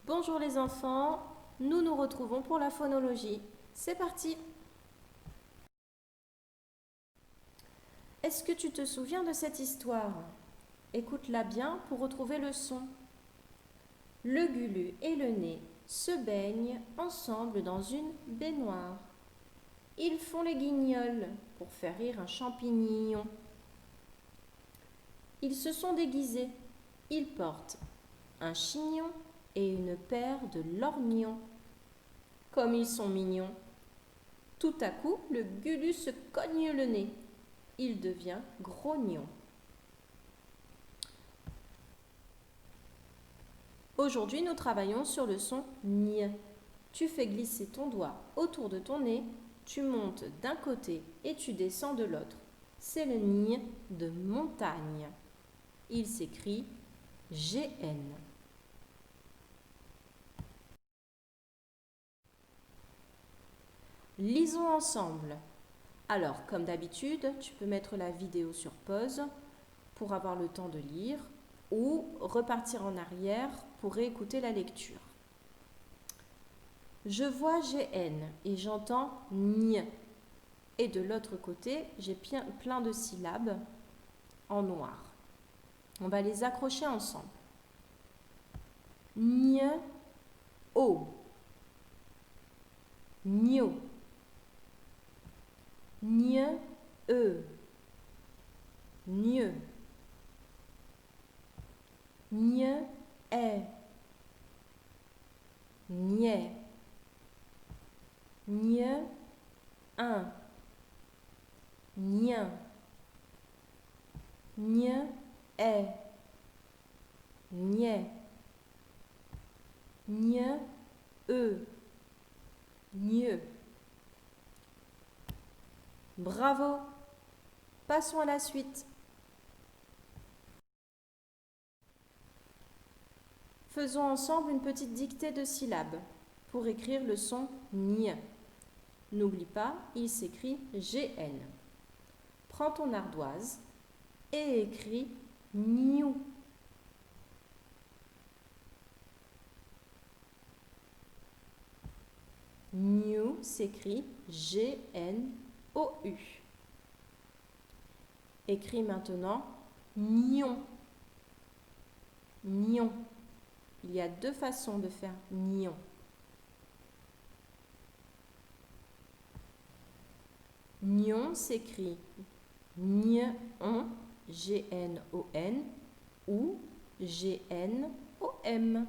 Bonjour les enfants, nous nous retrouvons pour la phonologie. C'est parti! Est-ce que tu te souviens de cette histoire? Écoute-la bien pour retrouver le son. Le gulu et le nez se baignent ensemble dans une baignoire. Ils font les guignols pour faire rire un champignon. Ils se sont déguisés. Ils portent un chignon et une paire de lorgnons. Comme ils sont mignons! Tout à coup, le gulu se cogne le nez. Il devient grognon. Aujourd'hui, nous travaillons sur le son ñ. Tu fais glisser ton doigt autour de ton nez, tu montes d'un côté et tu descends de l'autre. C'est le ñ de montagne. Il s'écrit GN. Lisons ensemble. Alors, comme d'habitude, tu peux mettre la vidéo sur pause pour avoir le temps de lire ou repartir en arrière pour réécouter la lecture. Je vois GN et j'entends ñ. Et de l'autre côté, j'ai plein de syllabes en noir. On va les accrocher ensemble. Ñ, o, gno, ñ, e, gneu, ñ, é, niais, ñ, un, nien, ñ, é, niais, ñ, e, gneu. Bravo! Passons à la suite. Faisons ensemble une petite dictée de syllabes pour écrire le son ñ. N'oublie pas, il s'écrit GN. Prends ton ardoise et écris gnou. Gnou s'écrit G-N-O-U. Écris maintenant gnon. Gnon. Il y a deux façons de faire gnon. Gnon s'écrit gnon, G-N-O-N ou G-N-O-M.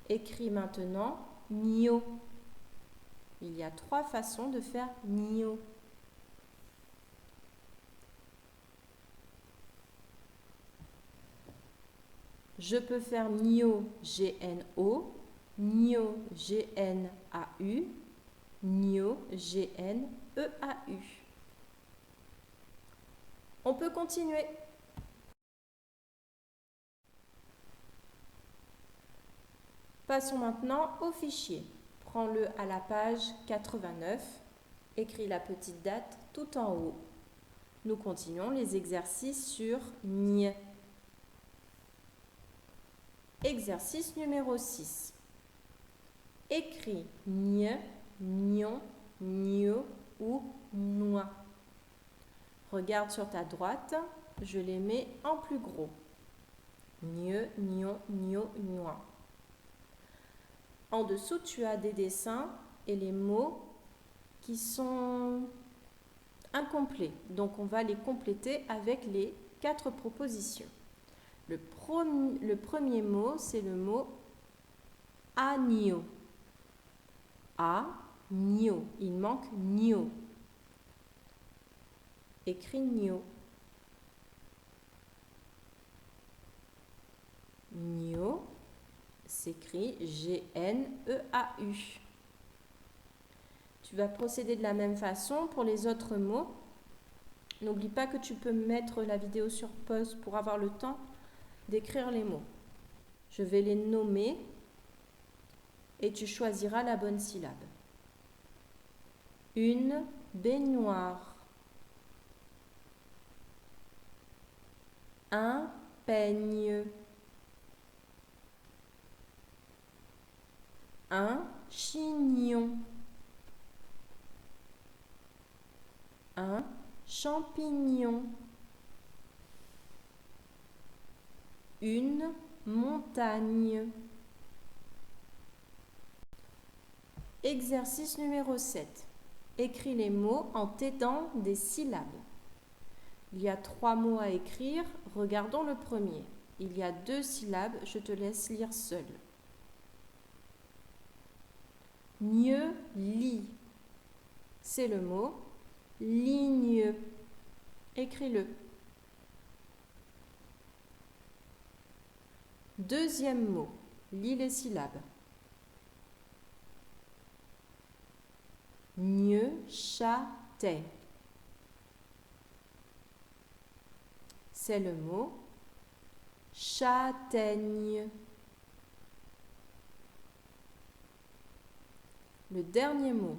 Écris maintenant gno. Il y a trois façons de faire gno. Je peux faire gno, G-N-O, gno, G-N-A-U, gno, G-N-E-A-U. On peut continuer. Passons maintenant au fichier. Prends-le à la page 89. Écris la petite date tout en haut. Nous continuons les exercices sur ñ. Exercice numéro 6. Écris ñ, gnon, gneu ou noix. Regarde sur ta droite, je les mets en plus gros. Gneu, gnon, gneu, noix. En dessous, tu as des dessins et les mots qui sont incomplets. Donc, on va les compléter avec les 4 propositions. Le premier mot, c'est le mot agneau. Agneau. Il manque gno. Écris gno. Gno s'écrit G-N-E-A-U. Tu vas procéder de la même façon pour les autres mots. N'oublie pas que tu peux mettre la vidéo sur pause pour avoir le temps d'écrire les mots. Je vais les nommer et tu choisiras la bonne syllabe. Une baignoire. Un peigne. Un chignon. Un champignon. Une montagne. Exercice numéro 7. Écris les mots en t'aidant des syllabes. Il y a 3 mots à écrire. Regardons le premier. Il y a 2 syllabes. Je te laisse lire seul. Mieux lit. C'est le mot ligne. Écris-le. Deuxième mot. Lis les syllabes. Neuchâtel. C'est le mot châtaigne. Le dernier mot.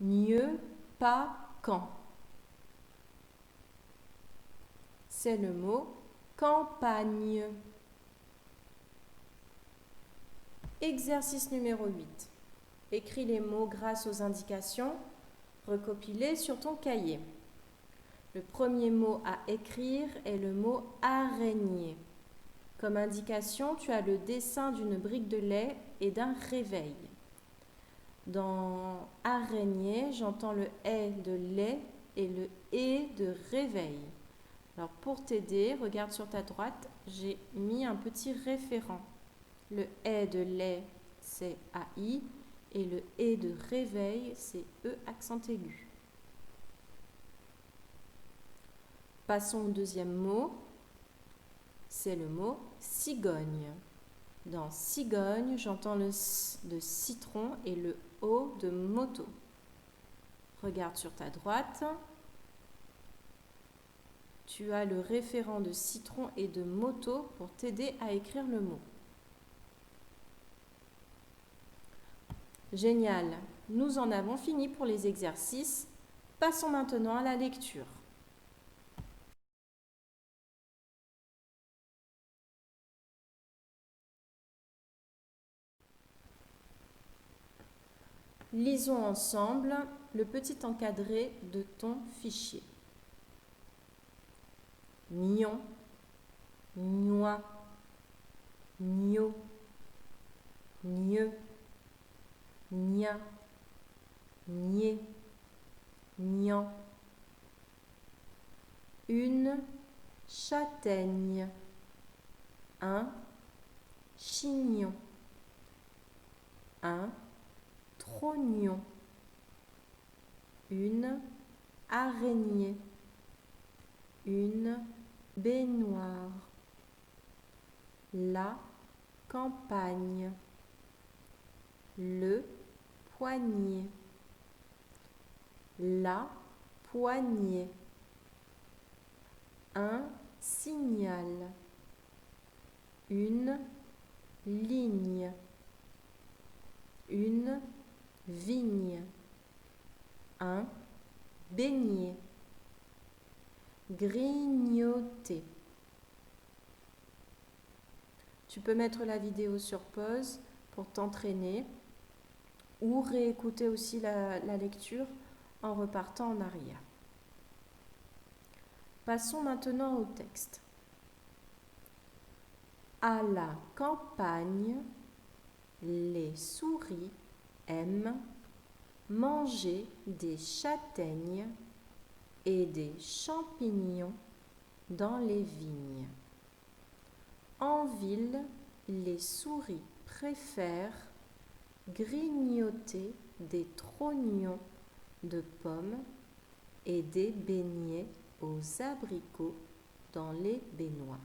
Mieux pas quand. C'est le mot campagne. Exercice numéro 8. Écris les mots grâce aux indications. Recopie-les sur ton cahier. Le premier mot à écrire est le mot araignée. Comme indication, tu as le dessin d'une brique de lait et d'un réveil. Dans araignée, j'entends le « de lait et le « de réveil. Alors pour t'aider, regarde sur ta droite, j'ai mis un petit référent. Le « de lait, c'est AI et le « de réveil, c'est E accent aigu. Passons au deuxième mot, c'est le mot cigogne. Dans cigogne, j'entends le S de citron et le O de moto. Regarde sur ta droite. Tu as le référent de citron et de moto pour t'aider à écrire le mot. Génial. Nous en avons fini pour les exercices. Passons maintenant à la lecture. Lisons ensemble le petit encadré de ton fichier. Nion, gnois, gnot, gneu, gna, gné, gnan. Une châtaigne, un chignon, un trognon, une araignée, une baignoire, la campagne, le poignet, la poignée, un signal, une ligne, une vigne, un beignet, grignoter. Tu peux mettre la vidéo sur pause pour t'entraîner ou réécouter aussi la lecture en repartant en arrière. Passons maintenant au texte. À la campagne, les souris aiment manger des châtaignes et des champignons dans les vignes. En ville, les souris préfèrent grignoter des trognons de pommes et des beignets aux abricots dans les baignoires.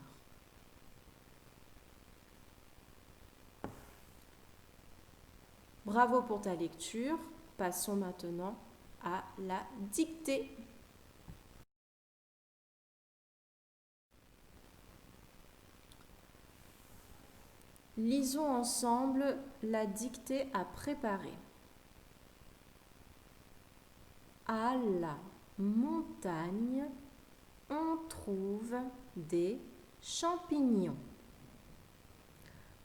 Bravo pour ta lecture. Passons maintenant à la dictée. Lisons ensemble la dictée à préparer. À la montagne, on trouve des champignons.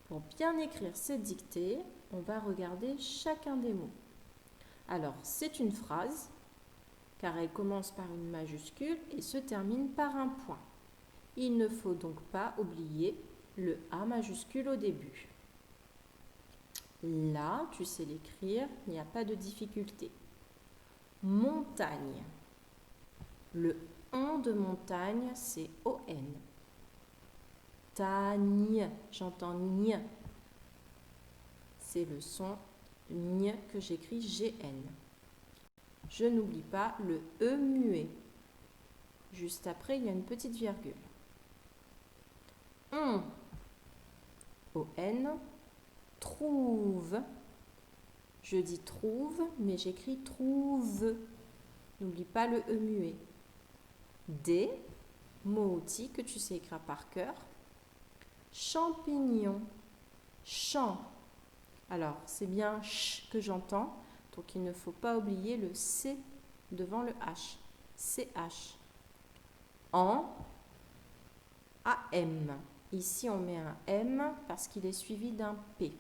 Pour bien écrire cette dictée, on va regarder chacun des mots. Alors, c'est une phrase, car elle commence par une majuscule et se termine par un point. Il ne faut donc pas oublier le A majuscule au début. Là, tu sais l'écrire, il n'y a pas de difficulté. Montagne. Le on de montagne, c'est O-N. Tagne, j'entends gne. C'est le son gne que j'écris G-N. Je n'oublie pas le E muet. Juste après, il y a une petite virgule. On, O-N, trouve. Je dis trouve, mais j'écris trouve. N'oublie pas le E muet. Des, mot outil que tu sais écrire par cœur. Champignon, champ. Alors, c'est bien ch que j'entends, donc il ne faut pas oublier le C devant le H. CH. En, AM. Ici, on met un M parce qu'il est suivi d'un P.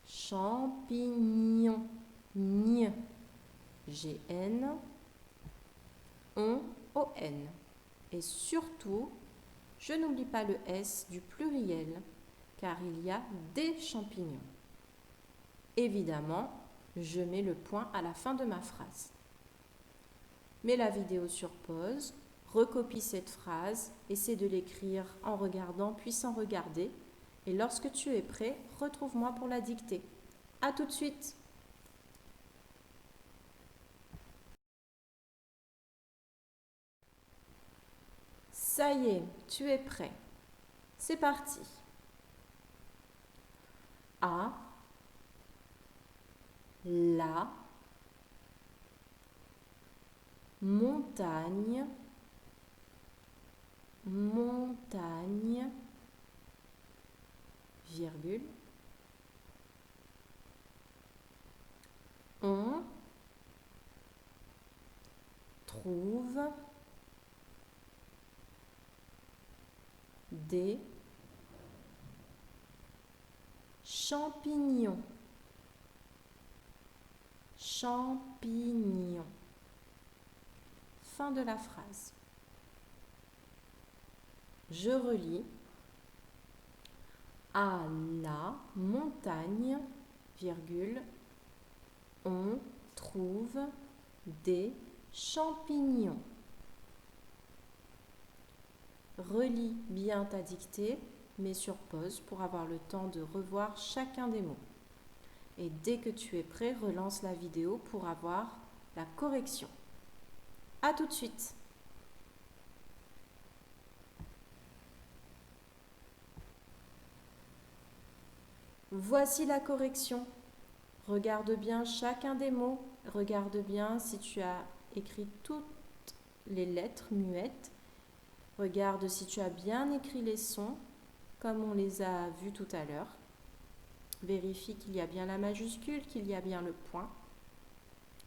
Champignon, gne, GN, ON. Et surtout, je n'oublie pas le S du pluriel, car il y a des champignons. Évidemment, je mets le point à la fin de ma phrase. Mets la vidéo sur pause, recopie cette phrase, essaie de l'écrire en regardant puis sans regarder. Et lorsque tu es prêt, retrouve-moi pour la dictée. À tout de suite! Ça y est, tu es prêt. C'est parti. A, la, montagne, montagne, virgule. On trouve des champignons. Champignons. Fin de la phrase. Je relis. À la montagne, virgule, on trouve des champignons. Relis bien ta dictée, mets sur pause pour avoir le temps de revoir chacun des mots. Et dès que tu es prêt, relance la vidéo pour avoir la correction. À tout de suite! Voici la correction. Regarde bien chacun des mots. Regarde bien si tu as écrit toutes les lettres muettes. Regarde si tu as bien écrit les sons, comme on les a vus tout à l'heure. Vérifie qu'il y a bien la majuscule, qu'il y a bien le point.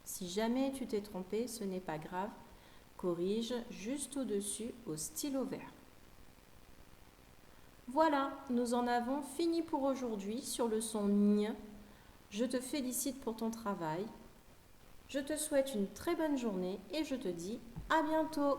Si jamais tu t'es trompé, ce n'est pas grave. Corrige juste au-dessus au stylo vert. Voilà, nous en avons fini pour aujourd'hui sur le son gne. Je te félicite pour ton travail. Je te souhaite une très bonne journée et je te dis à bientôt.